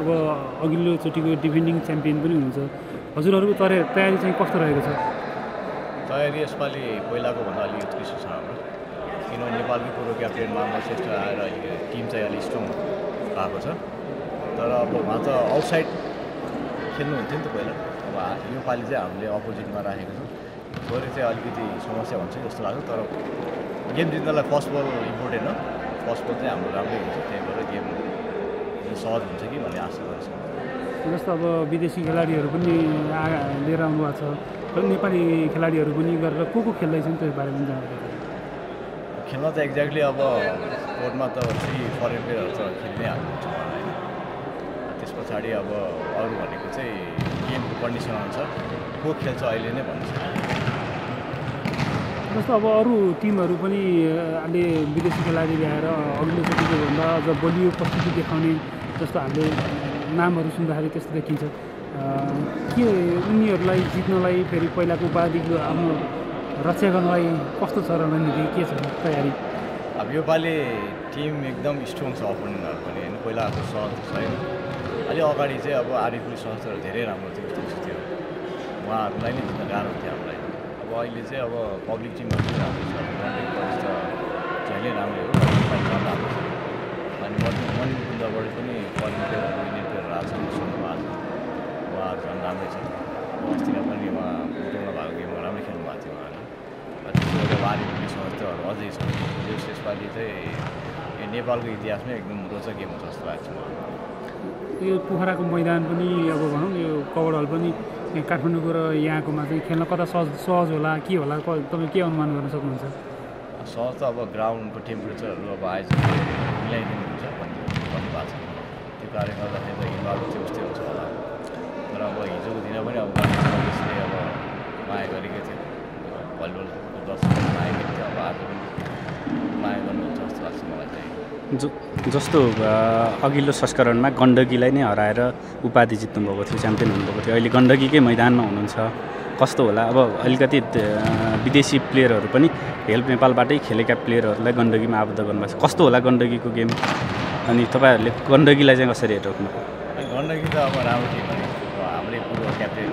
अब अघिल्लोचोटिको defending champion पनि हुनुहुन्छ हजुरहरूको तयारी चाहिँ कस्तो रहेको छ तयारी यसपालि पहिलाको भन्दा अलि उत्कृष्ट छ हाम्रो किनभने नेपालकै पूर्व क्याप्टेन मामा श्रेष्ठ आएर टिम चाहिँ अलिक स्ट्रङ भएको छ तर अब उहाँ त आउटसाइड खेल्नुहुन्थ्यो नि त पहिला अब योपालि चाहिँ हामीले अपोजिटमा राखेको छौँ थोरै चाहिँ अलिकति समस्या हुन्छ जस्तो लाग्छ तर गेम जित्नलाई फर्स्ट बल इम्पोर्टेन्ट हो फर्स्ट बल चाहिँ हाम्रो राम्रै हुन्छ त्यही भएर गेम सहज हुन्छ कि भन्ने आशा गर्छु जस्तो अब विदेशी खेलाडीहरू पनि लिएर आउनु भएको छ नेपाली खेलाडीहरू पनि गरेर को खेल्दैछन् त्यो बारेमा जानकारी खेल्न त एक्ज्याक्टली अब कोर्टमा त 3 फरेन प्लेयरहरू त खेल्नै हाल्नुहुन्छ होइन त्यस पछाडि अब अरू भनेको चाहिँ गेमको कन्डिसन अनुसार को खेल्छ अहिले नै भन्नु सक्छ जस्तो अब अरू टिमहरू पनि अहिले विदेशी खेलाडी ल्याएर अघिल्लोचोटिको भन्दा अझ बलियो प्रस्तुति देखाउने जस्तो हामीले नामहरू सुन्दाखेरि त्यस्तो देखिन्छ के उनीहरूलाई जित्नलाई फेरि पहिलाको उपाधिको आफ्नो रक्षा गर्नलाई कस्तो छ रणनीति के छ तयारी अब योपालि टिम एकदम स्ट्रङ छ अपोनेन्टहरू पनि होइन पहिलाको सहज छैन अलि अगाडि चाहिँ अब आरिफुली सहजहरू धेरै राम्रो थियो जस्तो थियो उहाँहरूलाई नै जित्न गाह्रो हुन्थ्यो हामीलाई अब अहिले चाहिँ अब पब्लिक टिमहरू पनि राम्रो छ झैले राम्रो हो राम्रो छ अनि मणिपुर कुन्दाबाट पनि फरेन प्लेयरहरू इन्डियन प्लेयरहरू आएको छ सुन्नुभएको छ उहाँहरू झन् राम्रै छ अस्तिमा पनि उहाँ उठाउनु भएको गेममा राम्रै खेल्नु भएको थियो उहाँले त्यसो आरिफुली सहजहरू अझै छ यसपालि चाहिँ नेपालको इतिहासमै एकदम रोचक गेम हुन्छ जस्तो लाग्छ मलाई यो पोखराको मैदान पनि अब भनौँ यो कवर हल पनि काठमाडौँको र यहाँकोमा चाहिँ खेल्न कता सहज होला के होला तपाईँ के अनुमान गर्न सक्नुहुन्छ सहज त अब ग्राउन्डको टेम्परेचरहरू अब आएछ मिलाइदिनुहुन्छ भन्नुभएको छ त्यो कारणले गर्दाखेरि त हिमालय चाहिँ उस्तै हुन्छ होला तर अब हिजोको दिन पनि अब त्यसले अब माया गरेकै थियो भलिबल दर्शकहरू माया गरेको थियो अब आज पनि माया गर्नुहुन्छ जस्तो लाग्छ मलाई चाहिँ जस्तो अघिल्लो संस्करणमा गण्डकीलाई नै हराएर उपाधि जित्नुभएको थियो च्याम्पियन हुनुभएको थियो अहिले गण्डकीकै मैदानमा हुनुहुन्छ कस्तो होला अब अलिकति विदेशी प्लेयरहरू पनि हेल्प नेपालबाटै खेलेका प्लेयरहरूलाई गण्डकीमा आबद्ध गर्नुभएको छ कस्तो होला गण्डकीको गेम अनि तपाईँहरूले गण्डकीलाई चाहिँ कसरी हेर्नु गण्डकी त अब राम्रो टिम पनि हाम्रै पूर्व क्याप्टेन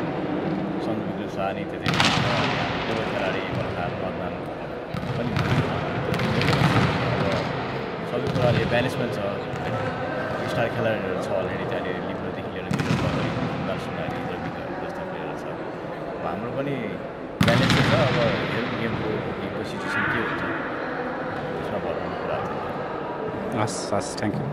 सन्दीप शाह अनि पूर्व खेलाडी मदन पनि सबै कुराले ब्यालेन्समेन्ट छ स्टार खेलाडीहरू छ अलरेडी त्यहाँनिर लिम्बूदेखि लिएर सुनारी जस्ता प्लेयरहरू छ अब हाम्रो पनि ब्यालेन्स छ अब हेल्प गेमको सिचुएसन के हुन्छ त्यसमा भर पर्ने कुरा हस् हस् थ्याङ्क यू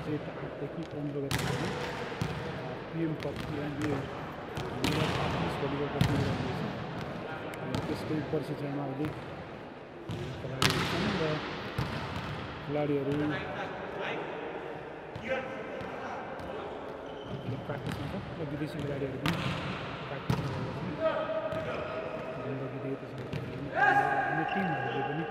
जेठ 8देखि 15 गतिसम्म पिएम कप भलिबल प्रतियोगिता त्यसकै प्रशिक्षणमा अहिले खेलाडीहरू छन् र खेलाडीहरू प्र्याक्टिसमा छ र विदेशी खेलाडीहरू पनि प्र्याक्टिसमा गन्दगी दिए त्यसमा अन्य टिमहरूले पनि